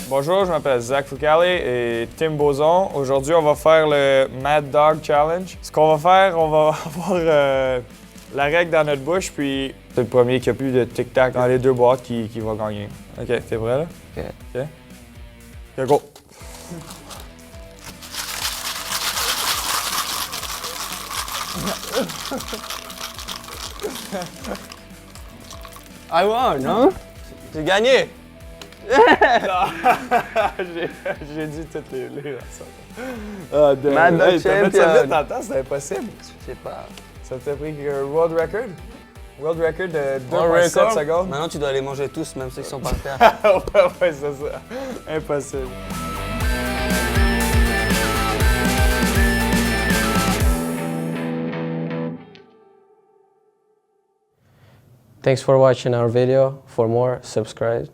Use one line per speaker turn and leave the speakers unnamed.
Bonjour, je m'appelle Zach Fucale et Tim Bozon. Aujourd'hui, on va faire le Mad Dog Challenge. Ce qu'on va faire, on va avoir la règle dans notre bouche, puis c'est le premier qui a plus de tic-tac dans les deux boîtes qui va gagner. OK, t'es prêt là?
OK.
OK. OK, go!
I won, non? J'ai gagné!
J'ai dit toutes les ensemble.
Mad Dog
T'as fait ça
champion.
vite en temps, c'était impossible.
Je sais pas.
Ça t'a pris un world record? World record de
World
2,7
record?
secondes?
Maintenant, tu dois les manger tous, même ceux qui sont par terre.
Ouais, c'est ça. Impossible.
Thanks for watching our video. For more, subscribe.